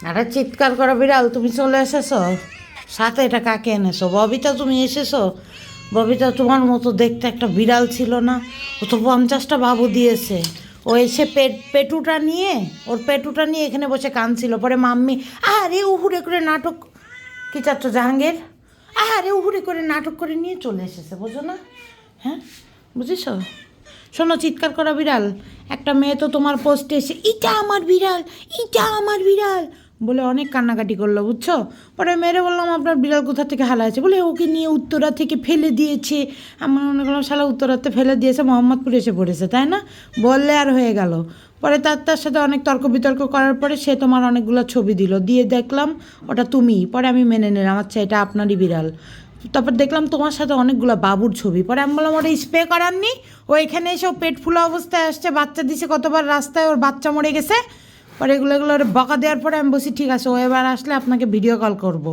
আরে চিৎকার করা বিড়াল, তুমি চলে এসেছো? সাথে এটা কাকে এনেছো? ববিতা তুমি এসেছো? ববিতা তোমার মতো দেখতে একটা বিড়াল ছিল না? ও তো 50টা বাবু দিয়েছে। ও এসে পেটুটা নিয়ে, ওর পেটুটা নিয়ে এখানে বসে কাঁদছিল। পরে মাম্মি আরে উহুড়ে করে নাটক, কি চাচ্ছ জাহাঙ্গীর? আরে উহুড়ে করে নাটক করে নিয়ে চলে এসেছে, বোঝো না? হ্যাঁ, বুঝেছ? শোনো, চিৎকার করা বিড়াল, একটা মেয়ে তো তোমার পোস্টে এসে এটা আমার বিড়াল, এটা আমার বিড়াল বলে অনেক কান্নাকাটি করলো, বুঝছো? পরে মেরে বললাম আপনার বিড়াল কোথা থেকে হালাইছে? বলে ওকে নিয়ে উত্তরা থেকে ফেলে দিয়েছে। আমার মনে করলাম শালা উত্তরাতে ফেলে দিয়েছে, মোহাম্মদপুর এসে পড়েছে, তাই না? বললে আর হয়ে গেল। পরে তার সাথে অনেক তর্ক বিতর্ক করার পরে সে তোমার অনেকগুলো ছবি দিল, দিয়ে দেখলাম ওটা তুমি। পরে আমি মেনে নিলাম, আচ্ছা এটা আপনারই বিড়াল। তারপর দেখলাম তোমার সাথে অনেকগুলো বাবুর ছবি। পরে আমি বললাম ওটা স্প্রে করাননি? ও এখানে এসে পেট ফুলা অবস্থায় আসছে, বাচ্চা দিছে কতবার রাস্তায়, ওর বাচ্চা মরে গেছে। পরে এগুলো ওর বকা দেওয়ার পরে আমি বলছি ঠিক আছে, ও এবার আসলে আপনাকে ভিডিও কল করব।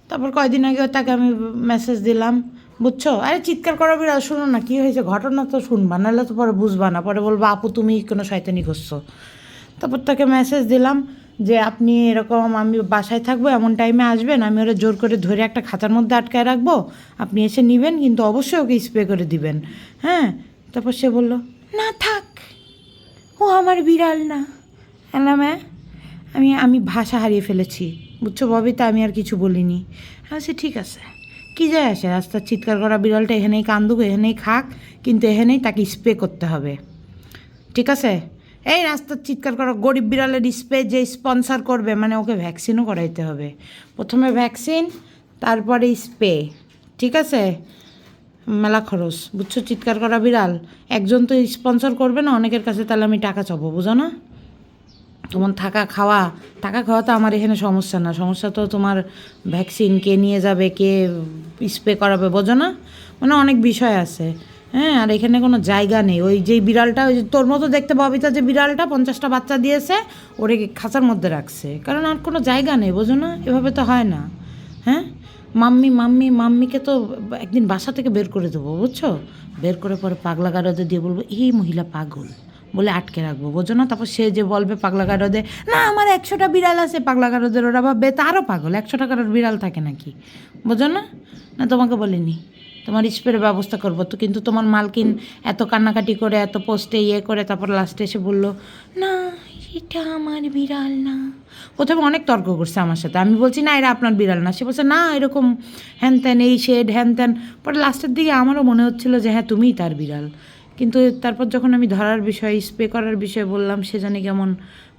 তারপর কয়দিন আগে তাকে আমি মেসেজ দিলাম, বুঝছো? আরে চিৎকার করা বিড়াল, শুনো না কী হয়েছে, ঘটনা তো শুনবা, নাহলে তো পরে বুঝবা না, পরে বলবো আপু তুমি কোনো শয়তানি করছো। তারপর তাকে মেসেজ দিলাম যে আপনি এরকম, আমি বাসায় থাকবো, এমন টাইমে আসবেন, আমি ওরা জোর করে ধরে একটা খাঁচার মধ্যে আটকায় রাখবো, আপনি এসে নেবেন, কিন্তু অবশ্যই ওকে স্প্রে করে দিবেন, হ্যাঁ? তারপর সে বলল না থাক, ও আমার বিড়াল না। এলাম হ্যাঁ, আমি ভাষা হারিয়ে ফেলেছি, বুঝছো ববিতা? আমি আর কিছু বলিনি। আচ্ছা ঠিক আছে, কী যায় আসে, রাস্তার চিৎকার করা বিড়ালটা এখানেই কান্দুক, এখানেই খাক, কিন্তু এখানেই তাকে স্প্রে করতে হবে, ঠিক আছে? এই রাস্তার চিৎকার করা গরিব বিড়ালের স্প্রে যে স্পন্সর করবে, মানে ওকে ভ্যাকসিনও করাইতে হবে। প্রথমে ভ্যাকসিন, তারপরে স্প্রে, ঠিক আছে? মেলা খরচ, বুঝছো? চিৎকার করা বিড়াল একজন তো স্পন্সর করবে না, অনেকের কাছে তাহলে আমি টাকা চাবো, বুঝো না? তোমার থাকা খাওয়া, টাকা খাওয়া তো আমার এখানে সমস্যা না, সমস্যা তো তোমার ভ্যাকসিন কে নিয়ে যাবে, কে স্প্রে করাবে, বোঝো না? মানে অনেক বিষয় আছে, হ্যাঁ? আর এখানে কোনো জায়গা নেই। ওই যে বিড়ালটা, ওই যে তোর মতো দেখতে ববিতা যে বিড়ালটা 50টা বাচ্চা দিয়েছে, ওরে খাঁচার মধ্যে রাখছে, কারণ আর কোনো জায়গা নেই, বোঝো না? এভাবে তো হয় না, হ্যাঁ? মাম্মিকে তো একদিন বাসা থেকে বের করে দেবো, বুঝছো? বের করে পরে পাগলা গারদে দিয়ে বলবো এই মহিলা পাগল বলে আটকে রাখবো, বোঝো না? তারপর সে যে বলবে পাগলা গারদে, না আমার 100টা বিড়াল আছে, পাগলা গারদের ওরা ভাববে তারও পাগল, 100 টাকার বিড়াল থাকে নাকি, বোঝো না? না তোমাকে বলিনি তোমার স্প্রের ব্যবস্থা করবো তো, কিন্তু তোমার মালকিন এত কান্নাকাটি করে, এত পোস্টে ইয়ে করে, তারপর লাস্টে এসে বললো না এটা আমার বিড়াল না। প্রথমে অনেক তর্ক করছে আমার সাথে, আমি বলছি না এটা আপনার বিড়াল না, সে বলছে না এরকম হ্যান ত্যান, এই শেড হ্যান ত্যান। পরে লাস্টের দিকে আমারও মনে হচ্ছিলো যে হ্যাঁ তুমিই তার বিড়াল, কিন্তু তারপর যখন আমি ধরার বিষয়, স্প্রে করার বিষয়ে বললাম, সে জানি কেমন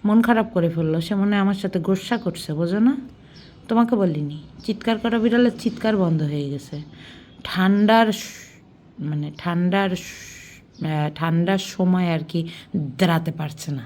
মন খারাপ করে ফেললো, সে মনে হয় আমার সাথে গোস্সা করছে, বোঝো না? তোমাকে বলিনি, চিৎকার করা বিড়ালের চিৎকার বন্ধ হয়ে গেছে। ঠান্ডার মানে ঠান্ডার সময় আর কি দাঁড়াতে পারছে না।